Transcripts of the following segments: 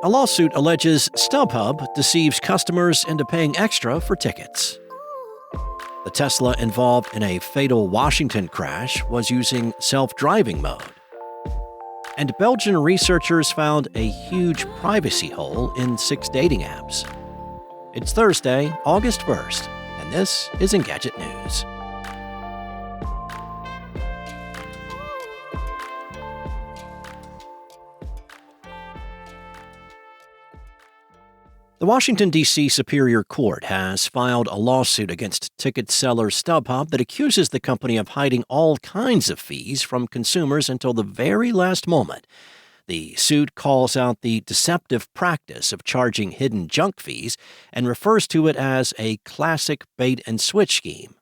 A lawsuit alleges StubHub deceives customers into paying extra for tickets. The Tesla involved in a fatal Washington crash was using self-driving mode. And Belgian researchers found a huge privacy hole in 6 dating apps. It's Thursday, August 1st, and this is Engadget News. The Washington, D.C. Superior Court has filed a lawsuit against ticket seller StubHub that accuses the company of hiding all kinds of fees from consumers until the very last moment. The suit calls out the deceptive practice of charging hidden junk fees and refers to it as a classic bait-and-switch scheme.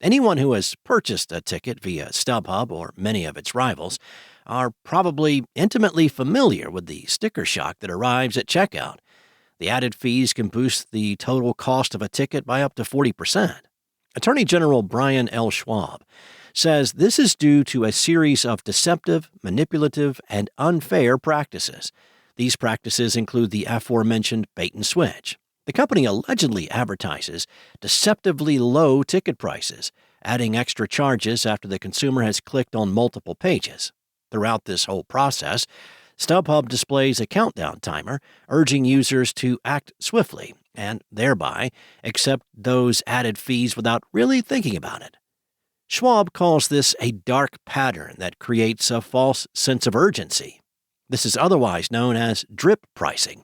Anyone who has purchased a ticket via StubHub or many of its rivals are probably intimately familiar with the sticker shock that arrives at checkout. The added fees can boost the total cost of a ticket by up to 40%. Attorney General Brian L. Schwab says this is due to a series of deceptive, manipulative, and unfair practices. These practices include the aforementioned bait and switch. The company allegedly advertises deceptively low ticket prices, adding extra charges after the consumer has clicked on multiple pages. Throughout this whole process, StubHub displays a countdown timer, urging users to act swiftly and thereby accept those added fees without really thinking about it. Schwab calls this a dark pattern that creates a false sense of urgency. This is otherwise known as drip pricing.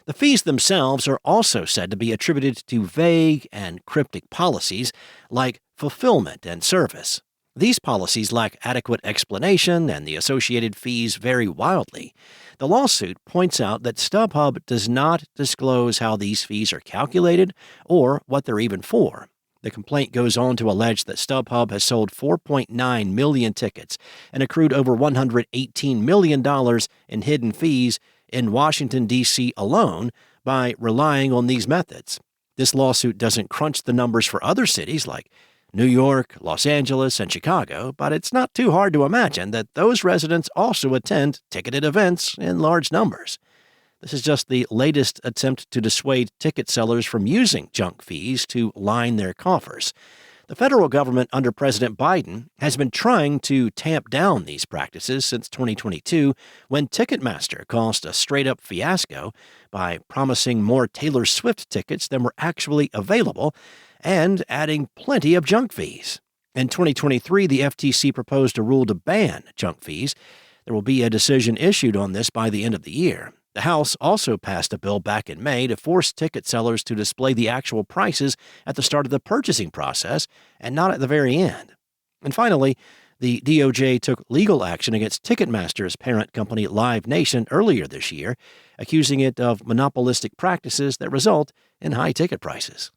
The fees themselves are also said to be attributed to vague and cryptic policies like fulfillment and service. These policies lack adequate explanation, and the associated fees vary wildly. The lawsuit points out that StubHub does not disclose how these fees are calculated or what they're even for. The complaint goes on to allege that StubHub has sold 4.9 million tickets and accrued over $118 million in hidden fees in Washington, D.C. alone by relying on these methods. This lawsuit doesn't crunch the numbers for other cities like New York, Los Angeles, and Chicago, but it's not too hard to imagine that those residents also attend ticketed events in large numbers. This is just the latest attempt to dissuade ticket sellers from using junk fees to line their coffers. The federal government under President Biden has been trying to tamp down these practices since 2022, when Ticketmaster caused a straight-up fiasco by promising more Taylor Swift tickets than were actually available and adding plenty of junk fees. In 2023, the FTC proposed a rule to ban junk fees. There will be a decision issued on this by the end of the year. The House also passed a bill back in May to force ticket sellers to display the actual prices at the start of the purchasing process and not at the very end. And finally, the DOJ took legal action against Ticketmaster's parent company Live Nation earlier this year, accusing it of monopolistic practices that result in high ticket prices.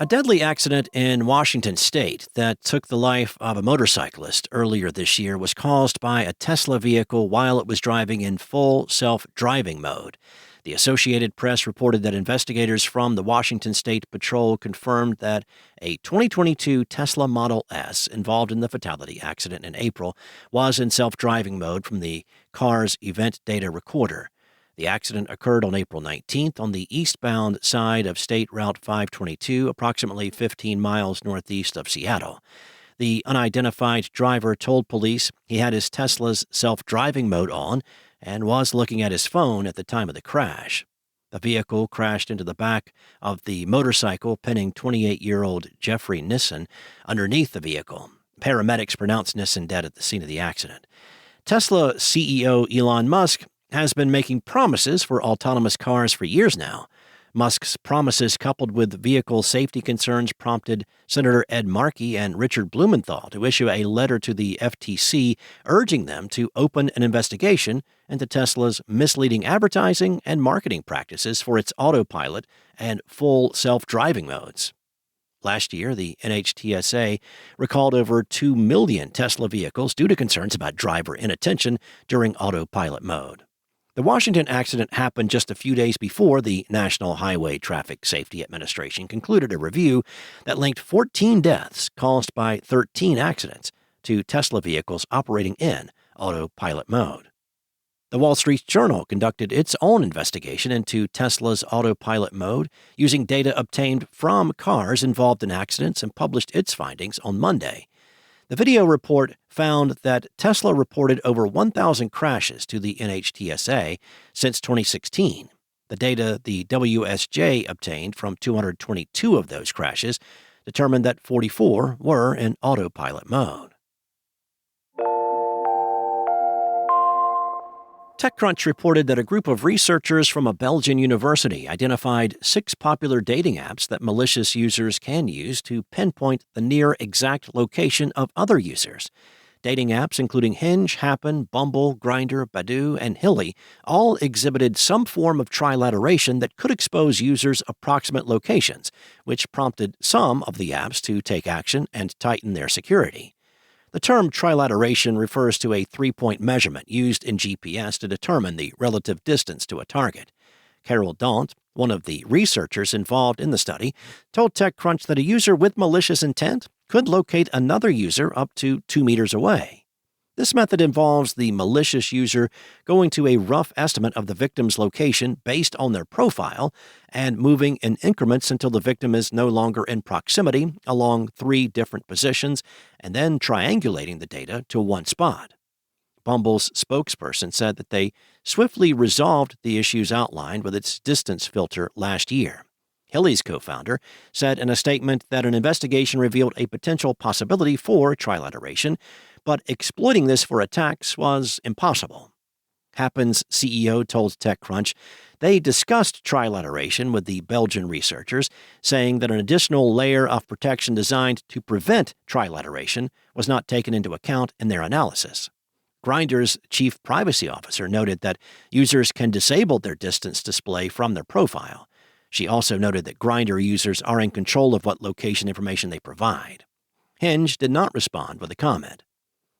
A deadly accident in Washington state that took the life of a motorcyclist earlier this year was caused by a Tesla vehicle while it was driving in full self-driving mode. The Associated Press reported that investigators from the Washington State Patrol confirmed that a 2022 Tesla Model S involved in the fatality accident in April was in self-driving mode from the car's event data recorder. The accident occurred on April 19th on the eastbound side of State Route 522, approximately 15 miles northeast of Seattle. The unidentified driver told police he had his Tesla's self-driving mode on and was looking at his phone at the time of the crash. The vehicle crashed into the back of the motorcycle, pinning 28-year-old Jeffrey Nissen underneath the vehicle. Paramedics pronounced Nissen dead at the scene of the accident. Tesla CEO Elon Musk has been making promises for autonomous cars for years now. Musk's promises, coupled with vehicle safety concerns, prompted Senator Ed Markey and Richard Blumenthal to issue a letter to the FTC urging them to open an investigation into Tesla's misleading advertising and marketing practices for its autopilot and full self-driving modes. Last year, the NHTSA recalled over 2 million Tesla vehicles due to concerns about driver inattention during autopilot mode. The Washington accident happened just a few days before the National Highway Traffic Safety Administration concluded a review that linked 14 deaths caused by 13 accidents to Tesla vehicles operating in autopilot mode. The Wall Street Journal conducted its own investigation into Tesla's autopilot mode using data obtained from cars involved in accidents and published its findings on Monday. The video report found that Tesla reported over 1,000 crashes to the NHTSA since 2016. The data the WSJ obtained from 222 of those crashes determined that 44 were in autopilot mode. TechCrunch reported that a group of researchers from a Belgian university identified 6 popular dating apps that malicious users can use to pinpoint the near exact location of other users. Dating apps including Hinge, Happen, Bumble, Grindr, Badoo, and Hilly all exhibited some form of trilateration that could expose users' approximate locations, which prompted some of the apps to take action and tighten their security. The term trilateration refers to a 3-point measurement used in GPS to determine the relative distance to a target. Carol Daunt, one of the researchers involved in the study, told TechCrunch that a user with malicious intent could locate another user up to 2 meters away. This method involves the malicious user going to a rough estimate of the victim's location based on their profile and moving in increments until the victim is no longer in proximity along 3 different positions and then triangulating the data to one spot. Bumble's spokesperson said that they swiftly resolved the issues outlined with its distance filter last year. Hilly's co-founder said in a statement that an investigation revealed a potential possibility for trilateration, but exploiting this for attacks was impossible. Happen's CEO told TechCrunch they discussed trilateration with the Belgian researchers, saying that an additional layer of protection designed to prevent trilateration was not taken into account in their analysis. Grindr's chief privacy officer noted that users can disable their distance display from their profile. She also noted that Grindr users are in control of what location information they provide. Hinge did not respond with a comment.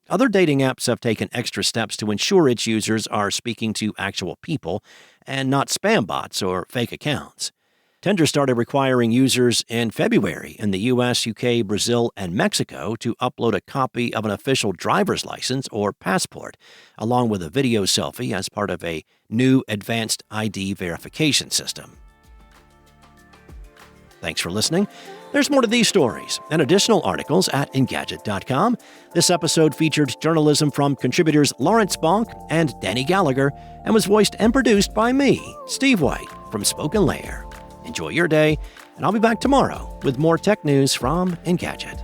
Other dating apps have taken extra steps to ensure its users are speaking to actual people and not spam bots or fake accounts. Tinder started requiring users in February in the U.S., UK, Brazil, and Mexico to upload a copy of an official driver's license or passport, along with a video selfie as part of a new advanced ID verification system. Thanks for listening. There's more to these stories and additional articles at Engadget.com. This episode featured journalism from contributors Lawrence Bonk and Danny Gallagher and was voiced and produced by me, Steve White, from Spoken Layer. Enjoy your day, and I'll be back tomorrow with more tech news from Engadget.